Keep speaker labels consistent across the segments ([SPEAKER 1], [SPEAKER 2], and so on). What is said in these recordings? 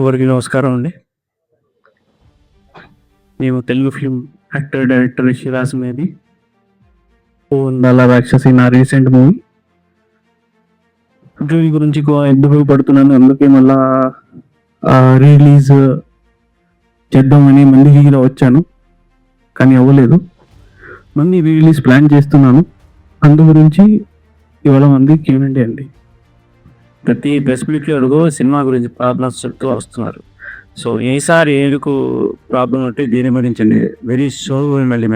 [SPEAKER 1] ఎవరికి నమస్కారం అండి. మేము తెలుగు ఫిల్మ్ యాక్టర్, డైరెక్టర్ షిరాజ్ మేది. ఓ నల్ల రాక్షసి నా రీసెంట్ మూవీ. దీని గురించి ఎందుకు పడుతున్నాను, అందుకే మళ్ళా రిలీజ్ చేద్దామని మందికి వచ్చాను, కానీ అవ్వలేదు. మళ్ళీ రిలీజ్ ప్లాన్ చేస్తున్నాను. అందు గురించి ఇవాళ మంది Q&A అండి. ప్రతి ప్రెస్ మీట్లో అడుగు సినిమా గురించి ప్రాబ్లమ్స్ చెప్తూ వస్తున్నారు. సో ఈసారి ఎందుకు ప్రాబ్లం అంటే దీని గురించండి. వెరీ షో మళ్ళీ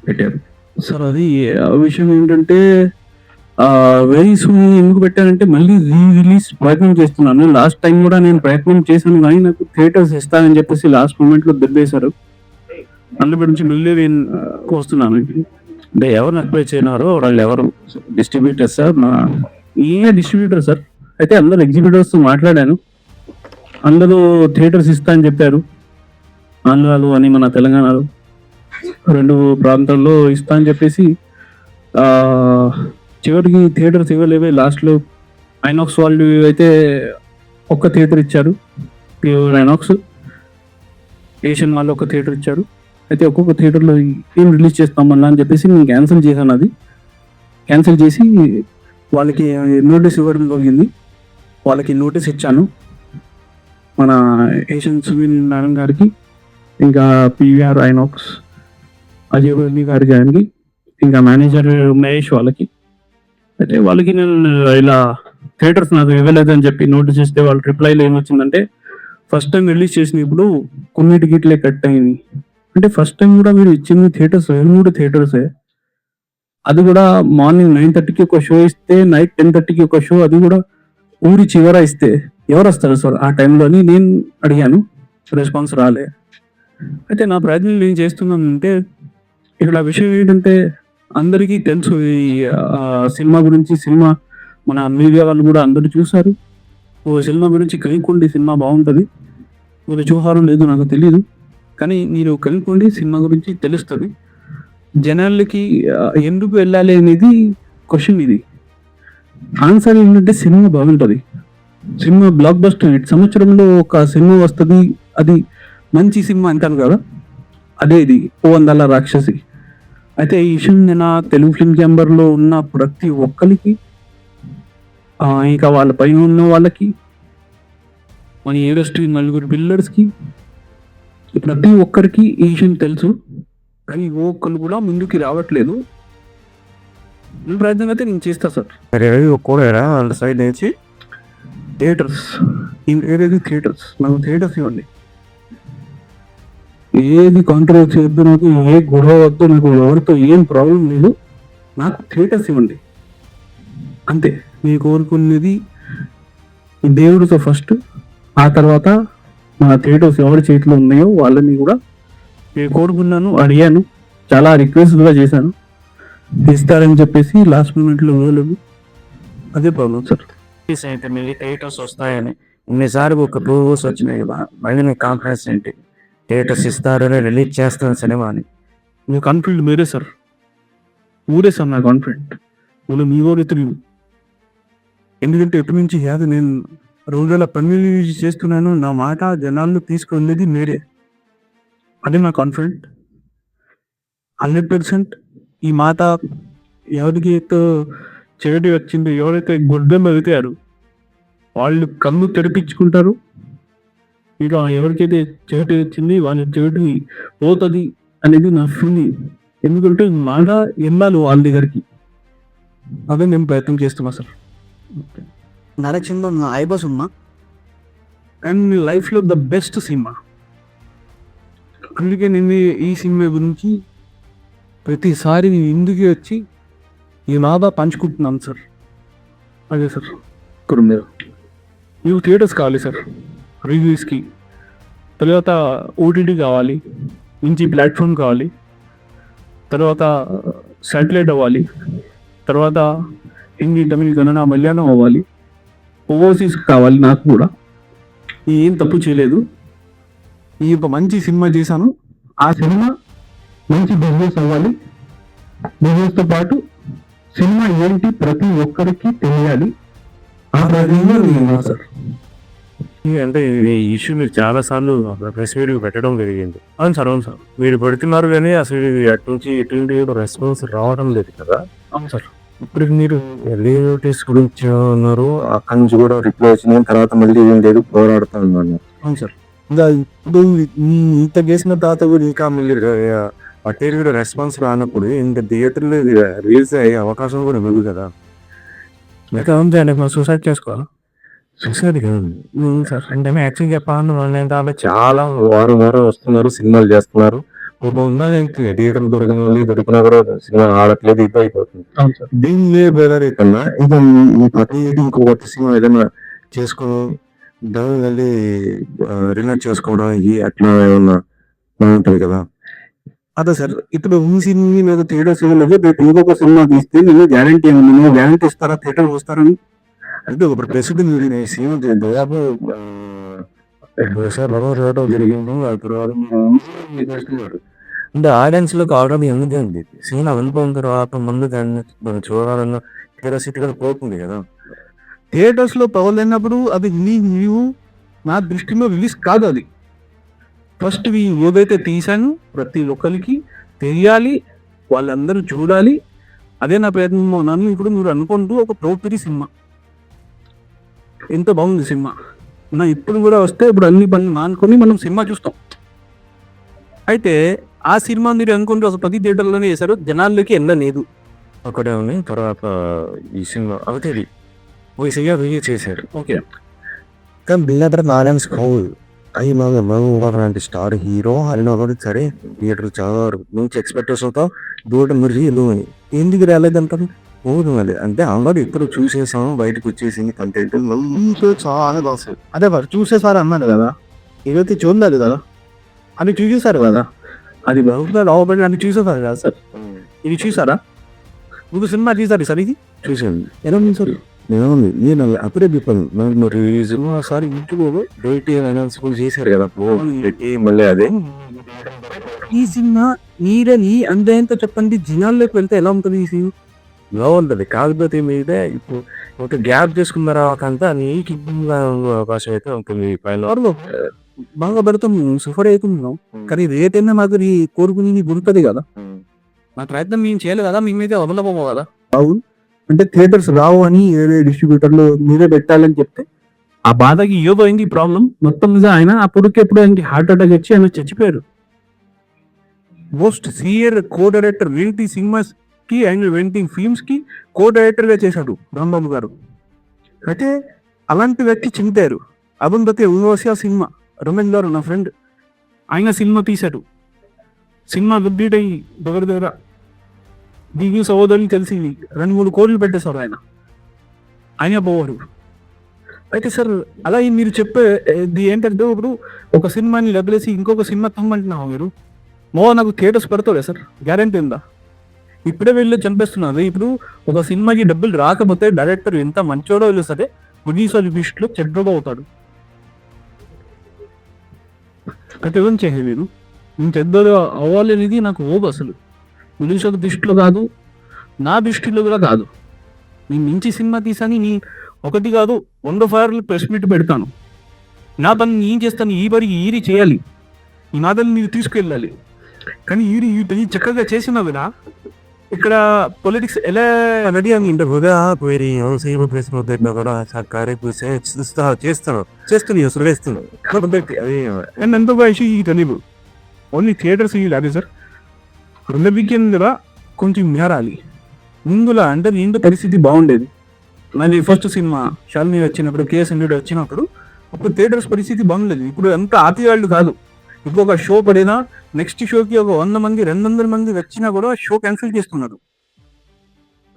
[SPEAKER 1] పెట్టారు సార్. అది విషయం ఏంటంటే వెరీ సూన్ ఎందుకు పెట్టారంటే మళ్ళీ రిలీజ్ ప్రయత్నం చేస్తున్నాను. లాస్ట్ టైం కూడా నేను ప్రయత్నం చేశాను, కానీ నాకు థియేటర్స్ ఇస్తానని చెప్పేసి లాస్ట్ మూమెంట్లో దెబ్బేశారు. అందులో నుంచి మళ్ళీ నేను వస్తున్నాను. అంటే ఎవరు అప్లై చేయనారో వాళ్ళు ఎవరు డిస్ట్రిబ్యూటర్స్ సార్, డిస్ట్రిబ్యూటర్ సార్. అయితే అందరు ఎగ్జిబ్యూటర్స్ మాట్లాడాను, అందరూ థియేటర్స్ ఇస్తా అని చెప్పారు. ఆంధ్రాలో అని మన తెలంగాణలో 2 ప్రాంతాల్లో ఇస్తా అని చెప్పేసి చివరికి థియేటర్స్ ఇవ్వలేవే. లాస్ట్లో ఐనాక్స్ వాళ్ళు అయితే ఒక్క థియేటర్ ఇచ్చారు, ప్యూర్ ఐనాక్స్. ఏషియన్ వాళ్ళు ఒక థియేటర్ ఇచ్చారు. అయితే ఒక్కొక్క థియేటర్లో ఏం రిలీజ్ చేస్తామన్నా అని చెప్పేసి నేను క్యాన్సిల్ చేశాను. అది క్యాన్సిల్ చేసి వాళ్ళకి నోటీస్ ఇవ్వడం జరిగింది. వాళ్ళకి నోటీస్ ఇచ్చాను, మన ఏషియన్ సునీల్ నారాయణ గారికి, ఇంకా PVR ఐనాక్స్ అజయ్ బర్ని గారికి, ఇంకా మేనేజర్ మహేష్ వాళ్ళకి. అయితే వాళ్ళకి నేను ఇలా థియేటర్స్ నాకు ఇవ్వలేదని చెప్పి నోటీస్ ఇస్తే వాళ్ళ రిప్లైలో ఏమొచ్చిందంటే, ఫస్ట్ టైం రిలీజ్ చేసినప్పుడు కొన్ని టికెట్లే కట్ అయింది. అంటే ఫస్ట్ టైం కూడా మీరు ఇచ్చింది థియేటర్స్ 3 థియేటర్సే. అది కూడా మార్నింగ్ 9:30కి ఒక షో ఇస్తే నైట్ 10:30కి ఒక షో, అది కూడా ఊరి చివర ఇస్తే ఎవరు వస్తారు సార్ ఆ టైంలో అని నేను అడిగాను. రెస్పాన్స్ రాలే. అయితే నా ప్రయత్నం నేను చేస్తున్నానంటే, ఇక్కడ విషయం ఏంటంటే అందరికీ తెలుసు ఈ సినిమా గురించి. సినిమా మన మీడియా వాళ్ళు కూడా అందరూ చూసారు. ఓ సినిమా గురించి కనుక్కోండి, సినిమా బాగుంటుంది. మీరు చూహారం లేదు నాకు తెలీదు, కానీ మీరు కనుక్కోండి, సినిమా గురించి తెలుస్తుంది. జనాలకి ఎందుకు వెళ్ళాలి అనేది క్వశ్చన్. ఇది ఆన్సర్ ఏంటంటే సినిమా బాగుంటుంది, సినిమా బ్లాక్ బస్టర్ హిట్. సంవత్సరంలో ఒక సినిమా వస్తుంది, అది మంచి సినిమా అంటాను కదా, అదే ఇది ఓ నల్ల రాక్షసి. అయితే ఈ విషయం నేను తెలుగు ఫిల్మ్ ఛాంబర్లో ఉన్న ప్రతి ఒక్కరికి, ఇంకా వాళ్ళ పైన ఉన్న వాళ్ళకి, మన ఇండస్ట్రీ 4 పిల్లర్స్కి, ప్రతి ఒక్కరికి ఈ విషయం తెలుసు. కానీ ఒక్కరు కూడా ముందుకి రావట్లేదు. ప్రయత్నం అయితే నేను చేస్తా సార్. కూడా వాళ్ళ సైడ్ నుంచి థియేటర్స్, ఏదైతే థియేటర్స్, నాకు థియేటర్స్ ఇవ్వండి. ఏది కాంట్రవర్సీ వద్దు, నాకు ఏ గొడవ వద్దు, నాకు ఎవరితో ఏం ప్రాబ్లం లేదు, నాకు థియేటర్స్ ఇవ్వండి అంతే. మీరు కోరుకునేది దేవుడితో ఫస్ట్, ఆ తర్వాత మన థియేటర్స్ ఎవరి చేతిలో ఉన్నాయో వాళ్ళని కూడా నేను కోరుకున్నాను, అడిగాను, చాలా రిక్వెస్ట్ కూడా చేశాను. ఇస్తారని చెప్పేసి లాస్ట్ మూమెంట్లో ఇవ్వలేదు. అదే ప్రాబ్లం సార్. అయితే మీరు థియేటర్స్ వస్తాయని ఇన్నిసార్లు ఒక ప్రూవ్స్ వచ్చినాయి, మళ్ళీ మీ కాన్ఫిడెన్స్ ఏంటి? థియేటర్స్ ఇస్తారని, రిలీజ్ చేస్తాను సినిమా అని మీ కాన్ఫిడెంట్ మీరే సార్, ఊరే సార్ నా కాన్ఫిడెంట్. మళ్ళీ మీ ఊరు తెలియదు, ఎందుకంటే ఎప్పటి నుంచి కాదు, నేను 2018 చేస్తున్నాను. నా మాట జనాల్లో తీసుకునేది మీరే. అదే నా కాన్ఫిడెంట్ 100%. ఈ మాట ఎవరికి చెవిటి వచ్చింది, ఎవరైతే గొడ్డెం ఎదుగుతారు వాళ్ళు కన్ను తెరిపించుకుంటారు. ఇంకా ఎవరికైతే చెవిటి వచ్చింది వాళ్ళ చెవిటి పోతుంది అనేది నా ఫీలింగ్. ఎందుకంటే మాట వెళ్ళాలి వాళ్ళ దగ్గరికి. అదే నేను ప్రయత్నం చేస్తున్నా సార్.
[SPEAKER 2] నరసింహ ఐబో సినిమా
[SPEAKER 1] అండ్ లైఫ్లో ద బెస్ట్ సినిమా. అందుకే నేను ఈ సినిమా గురించి ప్రతిసారి నేను ఇందుకే వచ్చి ఈ మాట పంచుకుంటున్నాను సార్. అదే సార్, ఇక్కడ మీరు థియేటర్స్ కావాలి సార్ రివ్యూస్కి, తర్వాత OTT కావాలి, మంచి ప్లాట్ఫామ్ కావాలి, తర్వాత శాటిలైట్ అవ్వాలి, తర్వాత హిందీ, తమిళ, కన్నడ, మలయాళం అవ్వాలి, ఓవర్సీస్ కావాలి. నాకు కూడా ఏం తప్పు చేయలేదు. ఈ ఒక మంచి సినిమా చేశాను, ఆ సినిమా మంచి బిజినెస్ అవ్వాలి. బిజినెస్తో పాటు సినిమా ఏంటి ప్రతి ఒక్కరికి తెలియాలి. ఆ ప్రయత్నంలో నేను సార్.
[SPEAKER 3] అంటే ఈ ఇష్యూ మీరు చాలా సార్లు ప్రెస్ మీట్ పెట్టడం జరిగింది.
[SPEAKER 1] అవును సార్, అవును సార్,
[SPEAKER 3] మీరు పెడుతున్నారు కానీ అసలు అటు నుంచి ఎటువంటి రెస్పాన్స్ రావడం లేదు కదా.
[SPEAKER 1] అవును సార్.
[SPEAKER 3] ఇప్పుడు మీరు ఎల్ఈ నోటీస్ గురించి ఉన్నారు, అక్కడి నుంచి కూడా రిప్లై వచ్చింది, తర్వాత మళ్ళీ ఏం లేదు పోరాడుతా ఉన్నాను.
[SPEAKER 1] అవును సార్.
[SPEAKER 3] ఇంకా ఇప్పుడు ఇంత చేసిన తర్వాత కూడా ఇంకా మళ్ళీ అటే కూడా రెస్పాన్స్ రానప్పుడు ఇంకా థియేటర్లో రిలీజ్ అయ్యే అవకాశం కూడా లేదు కదా.
[SPEAKER 1] ఇంకా ఉంది అండి, మనం సూసైడ్ చేసుకోవాలి.
[SPEAKER 3] చూసారు కదా
[SPEAKER 1] సార్ అంటే మేము యాక్చువల్గా చెప్పాలని
[SPEAKER 3] చాలా వారం వస్తున్నారు, సినిమాలు చేస్తున్నారు. థియేటర్ దొరికినా కూడా సినిమా ఆడట్లేదు, ఇది అయిపోతుంది.
[SPEAKER 1] అవును సార్.
[SPEAKER 3] దీన్ని బెదర్ కన్నా ఇంకా ఇంకొక సినిమా ఏదైనా చేసుకుని దాన్ని మళ్ళీ రిలేట్ చేసుకోవడం ఇది అట్లా ఏమన్నా బాగుంటది కదా.
[SPEAKER 1] అదే సార్, ఇప్పుడు ఈ సినిమా మీద థియేటర్స్ ఇంకొక సినిమా తీస్తే నేను గ్యారంటీ ఏమన్నా, నువ్వు గ్యారంటీ ఇస్తారా థియేటర్ వస్తారని?
[SPEAKER 3] అంటే ఇప్పుడు ప్రెసిడెంట్ సినిమా దాదాపు రావడం జరిగింది. ఆ తర్వాత అంటే ఆడియన్స్ లో ఆల్రెడీ ఎందుకు అండి సినిమా వెళ్ళిపోయిన తర్వాత ముందు దాన్ని మనం చూడాలన్న క్యూరియాసిటీ కూడా పోతుంది కదా.
[SPEAKER 1] థియేటర్స్ లో పవలేనప్పుడు అది నీవు నా దృష్టిలో రిలీజ్ కాదు. అది ఫస్ట్ ఏదైతే తీసాను ప్రతి ఒక్కరికి తెలియాలి, వాళ్ళందరూ చూడాలి. అదే నా ప్రయత్నం. నన్ను ఇప్పుడు మీరు అనుకుంటూ ఒక ప్రోపరి సినిమా ఎంత బాగుంది సినిమా, నా ఇప్పుడు కూడా వస్తే ఇప్పుడు అన్ని పనులు మానుకొని మనం సినిమా చూస్తాం. అయితే ఆ సినిమా మీరు అనుకుంటూ అసలు 10 థియేటర్లోనే చేశారు, జనాల్లోకి వెళ్ళలేదు.
[SPEAKER 3] ఒకటే ఉంది. తర్వాత ఈ సినిమా అవుతుంది సినిమా రిలీజ్ చేశారు.
[SPEAKER 1] ఓకే,
[SPEAKER 3] కానీ బిల్డర్ ఆడియన్స్ కౌల్ అయ్యి లాంటి స్టార్ హీరో అయినా కూడా సరే థియేటర్ చాలా వరకు నుంచి ఎక్స్పెక్టేషన్ అవుతాం దూరం మీరు ఎందుకు రాలేదంటారు. పోదు అంటే అందరూ ఇప్పుడు చూసేసాం, బయటకు వచ్చేసింది కంటెంట్ చాలా బాగుంది.
[SPEAKER 1] అదే వారు చూసేసారు అన్నాడు కదా, ఏదైతే చూడలేదు కదా, అది చూసేశారు కదా, అది బాగుందా రావబడి అని చూసేసారు కదా సార్. ఇది చూసారా? ముందు సినిమా చూసారు సార్? ఇది
[SPEAKER 3] చూసాను.
[SPEAKER 1] ఎలా ఉంది సార్?
[SPEAKER 3] నేను అప్పుడే చెప్పాను రిలీజ్ ఒకసారి ఇంటికి బయట అనౌన్స్మెంట్ చేశారు కదా మళ్ళీ అదే
[SPEAKER 1] ఈ సినిమా మీరని అంత చెప్పండి, జనాల్లోకి వెళ్తే ఎలా ఉంటుంది ఈ సినిమా?
[SPEAKER 3] బాగుంటది. కాకపోతే మీద ఇప్పుడు ఒక గ్యాప్ చేసుకున్నారా అంతా నీకు అవకాశం అయితే ఉంటుంది. పైన
[SPEAKER 1] బాగా పెడతాం, సఫర్ అవుతున్నాం, కానీ రేట్ అయినా మాకు కోరుకుని గుంటది కదా. మా ప్రయత్నం మేము చేయలేదు కదా, మేమైతే వదలపోము కదా. అవును, అంటే థియేటర్స్ రావు అని ఏవే డిస్ట్రిబ్యూటర్లు మీరే పెట్టాలని చెప్తే ఆ బాధకి ఇవ్వబోయింది ప్రాబ్లం మొత్తం మీద. ఆయన అప్పటికెప్పుడు ఆయనకి హార్ట్ అటాక్ వచ్చి ఆయన చచ్చిపోయారు. మోస్ట్ సీనియర్ కో డైరెక్టర్ వెంటి సినిమాస్ కి అండ్ వెంటి ఫిల్మ్స్ కి కో డైరెక్టర్ గా చేశాడు రాంబాబు గారు. అయితే అలాంటి వ్యక్తి చింతారు. అరుంధతి ఉర్వశి సినిమా రమేష్ గారు నా ఫ్రెండ్, ఆయన సినిమా తీశాడు. సినిమా కంప్లీట్ అయ్యి దగ్గర దిగి సహోదరుని తెలిసి 2-3 కోట్లు పెట్టేశారు ఆయన పోవారు. అయితే సార్ అలా మీరు చెప్పే ఏంటంటే ఇప్పుడు ఒక సినిమాని వదిలేసి ఇంకొక సినిమా తమ్మంటున్నావు మీరు, నాకు థియేటర్స్ పెడతారే సార్? గ్యారంటీ ఉందా? ఇప్పుడే వెళ్ళి చంపేస్తున్నారు. ఇప్పుడు ఒక సినిమాకి డబ్బులు రాకపోతే డైరెక్టర్ ఎంత మంచోడో వెళ్ళి సరే ప్రొడ్యూసర్ దృష్టిలో చెడ్డగా అవుతాడు. అయితే ఏం చేయాలి మీరు? నేను చెడ్డగా అవ్వాలి అనేది నాకు ఓపు అసలు ప్రొడ్యూసర్ దృష్టిలో కాదు, నా దృష్టిలో కూడా కాదు. నేను మంచి సినిమా తీసాని నీ ఒకటి కాదు 100 ఫైర్లు ప్రెస్ మీట్ పెడతాను. నా పని నేను చేస్తాను, ఈ పని ఈరి చేయాలి, ఈ నాదని మీరు తీసుకెళ్ళాలి. కానీ ఈ చక్కగా చేసిన కదా ఇక్కడ పొలిటిక్స్ ఎలా రెడీ అని ఎంతో ఇష్యూ ఈ తెలియదు. ఓన్లీ థియేటర్స్ లేదు సార్. 2 వీకెండ్ కొంచెం మారాలి ముందులా, అంటే దీంట్లో పరిస్థితి బాగుండేది. మరి ఫస్ట్ సినిమా షాలిని వచ్చినప్పుడు, KS100 వచ్చినప్పుడు అప్పుడు థియేటర్స్ పరిస్థితి బాగుండేది. ఇప్పుడు అంతా ఆతివాళ్ళు కాదు. ఇప్పుడు ఒక షో పడినా నెక్స్ట్ షోకి ఒక 100 మంది 200 మంది వచ్చినా కూడా షో క్యాన్సిల్ చేస్తున్నారు.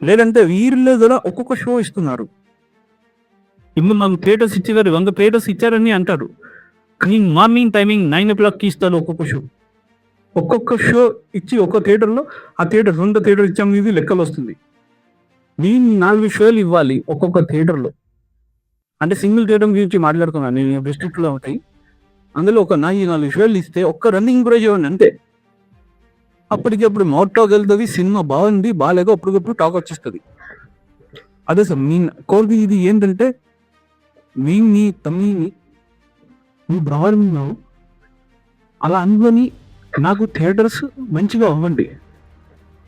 [SPEAKER 1] లేదంటే వీరిలో కూడా ఒక్కొక్క షో ఇస్తున్నారు. ఇప్పుడు మాకు థియేటర్స్ ఇచ్చేవారు 100 థియేటర్స్ ఇచ్చారని అంటారు, కానీ మార్నింగ్ టైమింగ్ 9 o'clockకి ఇస్తారు ఒక్కొక్క షో ఇచ్చి ఒక్క థియేటర్లో ఆ థియేటర్ 2 థియేటర్ ఇచ్చాము, ఇది లెక్కలు వస్తుంది. నేను 4 షోలు ఇవ్వాలి ఒక్కొక్క థియేటర్లో. అంటే సింగిల్ థియేటర్ గురించి మాట్లాడుతున్నాను నేను, డిస్ట్రిక్ట్లో ఉంటాయి. అందులో ఒక 4 షోలు ఇస్తే ఒక్క రన్నింగ్ ప్రైజ్ ఇవ్వండి అంతే. అప్పటికప్పుడు మౌత్ టాక్ వెళ్తుంది, సినిమా బాగుంది బాగాలేదో అప్పటికప్పుడు టాక్ వచ్చేస్తుంది. అదే సార్ మీ కోరిక. ఇది ఏంటంటే మీ తమ్మిని నువ్వు బ్రహ్మాండం ఉన్నావు, అలా అనుకొని నాకు థియేటర్స్ మంచిగా అవ్వండి,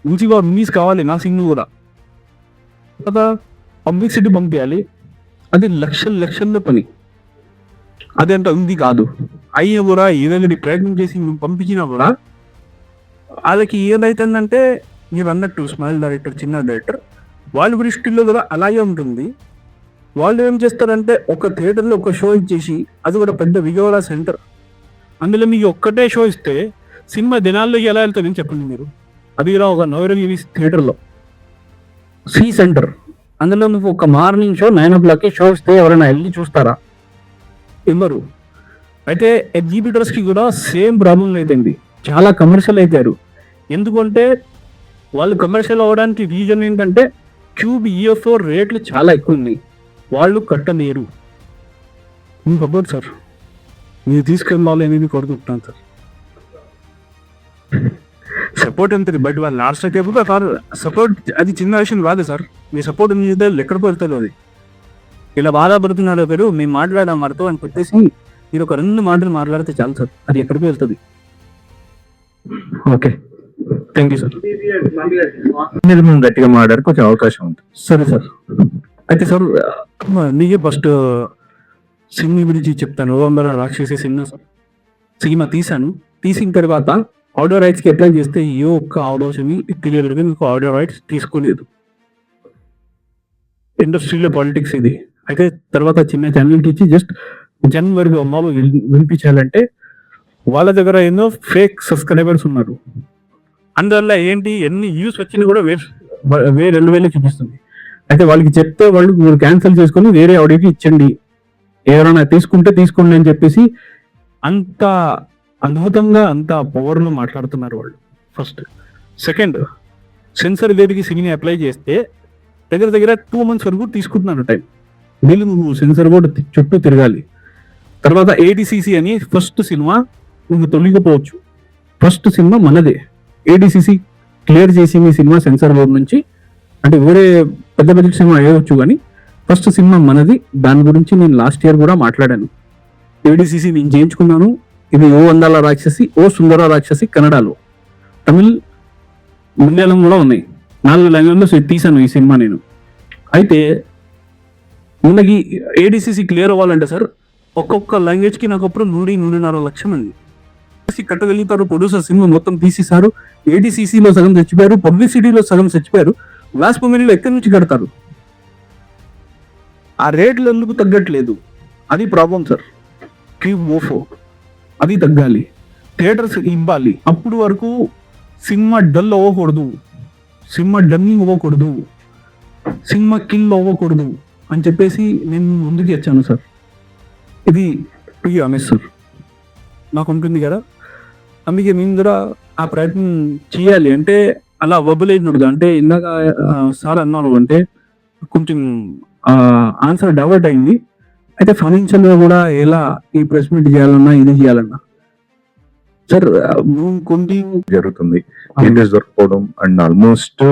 [SPEAKER 1] మంచిగా మూవీస్ కావాలి నా సినిమా కూడా కదా, పబ్లిసిటీ పంపించాలి. అది లక్షల్లో పని, అదంత ఉంది కాదు. అయ్యా కూడా ఏదైనా ప్రయత్నం చేసి నువ్వు పంపించినా కూడా వాళ్ళకి ఏదైతుందంటే మీరు అన్నట్టు స్మైల్ డైరెక్టర్, చిన్న డైరెక్టర్, వాళ్ళ దృష్టిలో కూడా అలాగే ఉంటుంది. వాళ్ళు ఏం చేస్తారంటే ఒక థియేటర్లో ఒక షో ఇచ్చేసి, అది కూడా పెద్ద విజయవాడ సెంటర్, అందులో మీకు ఒక్కటే షో ఇస్తే సినిమా దినాల్లోకి ఎలా వెళ్తుందని చెప్పండి మీరు. అది కూడా ఒక నోవెల్ థియేటర్లో సి సెంటర్, అందులో నువ్వు ఒక మార్నింగ్ షో 9 o'clock షో ఇస్తే ఎవరైనా వెళ్ళి చూస్తారా? ఇవ్వరు. అయితే ఎగ్జిబిటర్స్కి కూడా సేమ్ ప్రాబ్లం అయిపోయింది, చాలా కమర్షియల్ అయిపోయారు. ఎందుకంటే వాళ్ళు కమర్షియల్ అవ్వడానికి రీజన్ ఏంటంటే క్యూబ్ ఈఎఫ్ఓ రేట్లు చాలా ఎక్కువ ఉన్నాయి, వాళ్ళు కట్టలేరు. మీకు అవ్వదు సార్, మీరు తీసుకెళ్ళాలి అనేది కోరుకుంటున్నాను సార్. సపోర్ట్ అంతే, బట్ వాళ్ళు లాస్ట్ టేబుల్ కాదు సపోర్ట్, అది చిన్న విషయం కాదు సార్. మీ సపోర్ట్ మీద ఎక్కడ పడుతుంది అది. ఇలా బాధపడుతున్నారు పేరు మేము మాట్లాడడం వారితో అని పెట్టేసి మీరు ఒక 2 మాటలు మాట్లాడితే చాలు సార్, అది ఎక్కడికి వెళ్తుంది. Okay, thank you sir.
[SPEAKER 3] మీరు మేము గట్టిగా మాట్లాడే కొంచెం అవకాశం ఉంది.
[SPEAKER 1] సరే సార్. అయితే సార్ నీకే ఫస్ట్ సినిమా గురించి చెప్తాను. నవంబర్ రాక్షసి సినిమా సార్, సినిమా తీసిన తర్వాత ఆడియో రైట్స్కి అప్లై చేస్తే ఏ ఒక్క అవకాశం క్లియర్గా మీకు ఆడియో రైట్స్ తీసుకోలేదు. ఇండస్ట్రీలో పాలిటిక్స్ ఇది. అయితే తర్వాత చిన్న ఛానల్కి ఇచ్చి జస్ట్ జనవరి అమ్మాలు వినిపించాలంటే వాళ్ళ దగ్గర ఎన్నో ఫేక్ సబ్స్క్రైబర్స్ ఉన్నారు. అందువల్ల ఏంటి ఎన్ని వ్యూస్ వచ్చినా కూడా వేరే 2,000 చూపిస్తుంది. అయితే వాళ్ళకి చెప్తే వాళ్ళు మీరు క్యాన్సిల్ చేసుకొని వేరే ఆడియోకి ఇచ్చండి, ఎవరైనా తీసుకుంటే తీసుకోండి అని చెప్పేసి అంత అద్భుతంగా అంత పవర్లో మాట్లాడుతున్నారు వాళ్ళు. ఫస్ట్. సెకండ్, సెన్సర్ వేదికి సినిమా అప్లై చేస్తే దగ్గర 2 months వరకు తీసుకుంటున్నారు టైం. వీళ్ళు నువ్వు సెన్సర్ బోర్డు చుట్టూ తిరగాలి. తర్వాత ఏడిసిసి అని ఫస్ట్ సినిమా నువ్వు తొలగిపోవచ్చు. ఫస్ట్ సినిమా మనదే, ఏడిసిసి క్లియర్ చేసి మీ సినిమా సెన్సర్ బోర్డు నుంచి, అంటే వేరే పెద్ద బడ్జెట్ సినిమా అయ్యవచ్చు కానీ ఫస్ట్ సినిమా మనది. దాని గురించి నేను లాస్ట్ ఇయర్ కూడా మాట్లాడాను. ఏడిసిసి నేను చేయించుకున్నాను. ఇది ఓ అందాల రాక్షసి, ఓ సుందర రాక్షసి కన్నడలో, తమిళ్, మలయాళం కూడా ఉన్నాయి. 4 లాంగ్వేజ్లో తీసాను ఈ సినిమా నేను. అయితే మనకి ఏడిసిసి క్లియర్ అవ్వాలంటే సార్ ఒక్కొక్క లాంగ్వేజ్కి నాకు అప్పుడు 1.5 లక్షల మంది కట్టగలుగుతారు. ప్రొడ్యూసర్ సినిమా మొత్తం తీసేశారు. ఏడిసిసిలో సగం చచ్చిపోయారు, పబ్లిసిటీలో సగం చచ్చిపోయారు. లాస్ట్ మూమెంట్లో ఎక్కడి నుంచి కడతారు? ఆ రేట్లు ఎందుకు తగ్గట్లేదు? అది ప్రాబ్లం సార్. ఓఫో అది తగ్గాలి, థియేటర్స్ ఇవ్వాలి. అప్పుడు వరకు సినిమా డల్ అవ్వకూడదు, సినిమా డమ్మింగ్ అవ్వకూడదు, సినిమా కిల్ అవ్వకూడదు అని చెప్పేసి నేను ముందుకు వచ్చాను సార్. ఇది ఆనెస్ట్ సార్, నాకు ఉంటుంది కదా. అందుకే నేను కూడా ఆ ప్రయత్నం చేయాలి. అంటే అలా అవ్వలేదు. అంటే ఇందాక సార్ అన్నారు అంటే కొంచెం ఆన్సర్ డైవర్ట్ అయింది. అయితే ఫైనాన్షియల్గా కూడా ఎలా ఈ ప్రెస్ మీట్ చేయాలన్నా ఇది చేయాలన్నా సార్ కొన్ని
[SPEAKER 3] జరుగుతుంది. ఇండస్ దొరకపోవడం అండ్ ఆల్మోస్ట్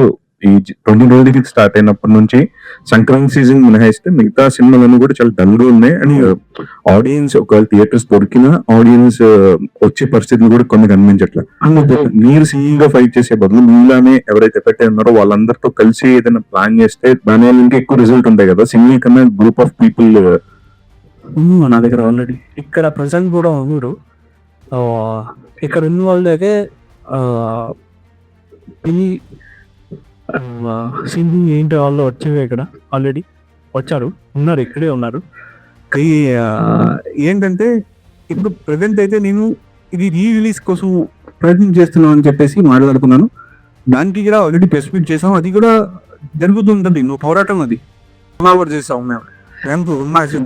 [SPEAKER 3] ఈ 20 రోజులకి స్టార్ట్ అయినప్పటి నుంచి సంక్రాంతి సీజన్ మినహాయిస్తే మిగతా సినిమాలన్నీ కూడా చాలా డల్ గా ఉన్నాయి. అండ్ ఆడియన్స్ ఒకవేళ థియేటర్స్ దొరికినా ఆడియన్స్ వచ్చే పరిస్థితులు కూడా కొన్ని కనిపించట్లే. మీరు సింగిల్ ఫైట్ చేసే బదులు మీలానే ఎవరైతే ఎఫెక్ట్ ఉన్నారో వాళ్ళందరితో కలిసి ఏదైనా ప్లాన్ చేస్తే దాని వల్ల ఇంకా ఎక్కువ రిజల్ట్ ఉంటాయి కదా. సింగిల్ కన్నా గ్రూప్ ఆఫ్ పీపుల్
[SPEAKER 1] నా దగ్గర ఆల్రెడీ ఇక్కడ ప్రజెంట్ కూడా ఉన్నారు. ఇక్కడ ఉన్న వాళ్ళకే ఇది సింధు ఏంటి వాళ్ళు వచ్చేవి ఇక్కడ ఆల్రెడీ వచ్చారు, ఉన్నారు, ఇక్కడే ఉన్నారు. ఏంటంటే ఇప్పుడు ప్రజెంట్ అయితే నేను ఇది రిలీజ్ కోసం ప్రయత్నం చేస్తున్నాను అని చెప్పేసి మాట్లాడుతున్నాను. దానికి కూడా ఆల్రెడీ ప్రెస్ మీట్ చేసాం, అది కూడా జరుగుతుంటుంది. నువ్వు పోరాటం అది చేసాం మేము.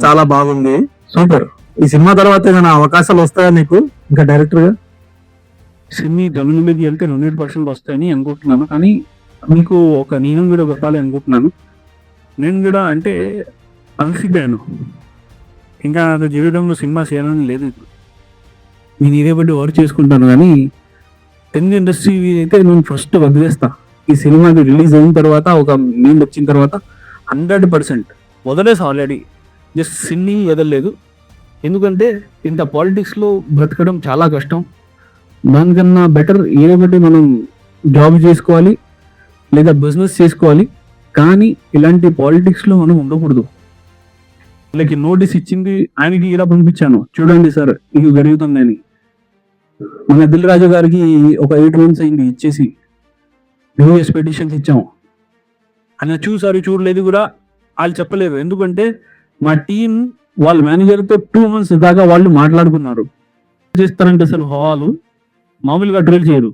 [SPEAKER 1] చాలా బాగుంది, సూపర్. ఈ సినిమా తర్వాత ఏమైనా అవకాశాలు వస్తాయా నీకు ఇంకా డైరెక్టర్ గా? సినిమా తెలుగు మీద వెళ్తే 100% వస్తాయని అనుకుంటున్నాను. కానీ మీకు ఒక నేను కూడా చెప్పాలి అనుకుంటున్నాను. నేను కూడా అంటే అలసిపోయాను, ఇంకా నా జీవితంలో సినిమా చేయాలని లేదు. నేను ఇదే బట్టి వర్క్ చేసుకుంటాను. కానీ తెలుగు ఇండస్ట్రీ అయితే నేను ఫస్ట్ వదిలేస్తా. ఈ సినిమా రిలీజ్ అయిన తర్వాత ఒక నేను వచ్చిన తర్వాత 100% వదిలేసా ఆల్రెడీ. జస్ట్ సిన్ని వదలలేదు. ఎందుకంటే ఇంత పాలిటిక్స్లో బ్రతకడం చాలా కష్టం. దానికన్నా బెటర్ ఏదో ఒకటి మనం జాబ్ చేసుకోవాలి లేదా బిజినెస్ చేసుకోవాలి, కానీ ఇలాంటి పాలిటిక్స్లో మనం ఉండకూడదు. వాళ్ళకి నోటీస్ ఇచ్చింది ఆయనకి ఇలా పంపించాను, చూడండి సార్ ఇది జరుగుతుందని. మన దిల్ రాజు గారికి ఒక 8 months అయింది ఇచ్చేసి, యూఎస్ పెటిషన్స్ ఇచ్చాము. ఆయన చూసారు చూడలేదు కూడా వాళ్ళు చెప్పలేరు, ఎందుకంటే మా టీం వాళ్ళ మేనేజర్తో 2 months దాకా వాళ్ళు మాట్లాడుకున్నారు. చేస్తారంటే అసలు హాలు మామూలుగా డ్రిల్ చేయరు.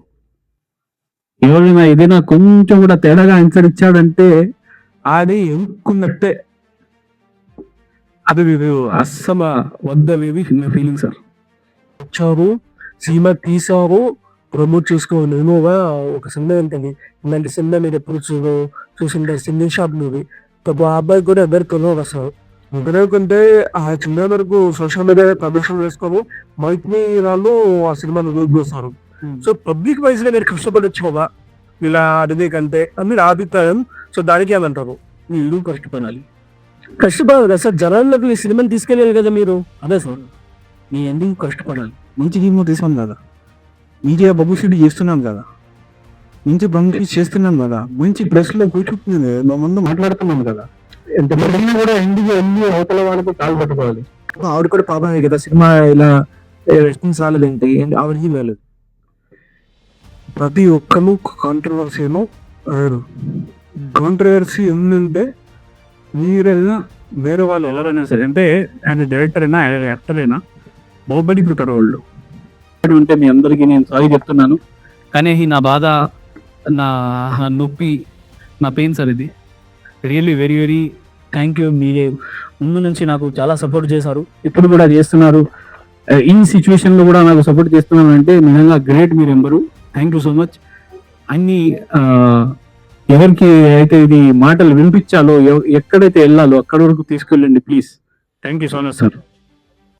[SPEAKER 1] ఎవరైనా ఏదైనా కొంచెం కూడా తేడాగా ఆన్సర్ ఇచ్చాడంటే అది ఎనుక్కున్నట్టే. అది అస్సలు వద్దవేవి ఫీలింగ్ సార్.
[SPEAKER 3] వచ్చారు, సినిమా తీసారు, ప్రమోట్ చేసుకోవాలి. నేను ఒక సినిమా ఉంటుంది, ఇలాంటి సినిమా మీరు ఎప్పుడు చూసిండే సినిమా షాప్ మూవీ. ఆ అబ్బాయి కూడా ఎవరు తెలియదు అసలు. ఎందుకంటే ఆ సినిమా వరకు సోషల్ మీడియా ప్రదర్శన చేసుకోము, మైక్ వాళ్ళు ఆ సినిమాను రిలీజ్ చేస్తారు. సో పబ్లిక్ వైజ్ గా మీరు కష్టపడచ్చు కదా ఇలా అడిగే కంటే అని మీరు అభిప్రాయం. సో దానికి ఏమంటారు?
[SPEAKER 1] వీళ్ళు కష్టపడాలి.
[SPEAKER 3] కష్టపడాలి కదా సార్, జనాల్లోకి ఈ సినిమాని తీసుకెళ్ళాలి కదా మీరు.
[SPEAKER 1] అదే సార్, నీ ఎందుకు కష్టపడాలి.
[SPEAKER 2] మంచి టీమ్ తీసాం కదా, మీడియా పబ్లిసిటీ చేస్తున్నాం కదా, మంచి పబ్లిసిటీ చేస్తున్నాం కదా, మంచి ప్రెస్లో కూర్చుంటుంది, మా ముందు మాట్లాడుతున్నాం కదా.
[SPEAKER 1] ఎంతమంది కూడా ఇంటికి వెళ్ళి అవతల వాళ్ళకి కాలు పట్టుకోవాలి.
[SPEAKER 3] ఆవిడ కూడా పాపమే కదా, సినిమా ఇలా రెస్పాన్స్ రాలేదంటే ఆవిడకి వెళ్ళదు. ప్రతి ఒక్కరు కాంట్రవర్సీలో కాంట్రవర్సీ ఏంటంటే మీరైనా
[SPEAKER 1] వేరే వాళ్ళు ఎవరైనా సరే, అంటే ఆయన డైరెక్టర్ అయినా యాక్టర్ అయినా బాహుబలి ప్రిపేర్ వాళ్ళు ఉంటే మీ అందరికీ నేను సారీ చెప్తున్నాను. కానీ నా బాధ, నా నొప్పి, నా పెయిన్ సార్ ఇది. Really very very thank you. మీరే ముందు నుంచి నాకు చాలా సపోర్ట్ చేశారు, ఇప్పుడు కూడా చేస్తున్నారు. ఈ సిచ్యువేషన్లో కూడా నాకు సపోర్ట్ చేస్తున్నారు అంటే నిజంగా గ్రేట్ మీరు ఎంబరు. Thank you so much. అన్ని ఎవరికి అయితే ఇది మాటలు వినిపించాలో, ఎక్కడైతే వెళ్ళాలో అక్కడ వరకు తీసుకెళ్ళండి please. Thank you so much sir.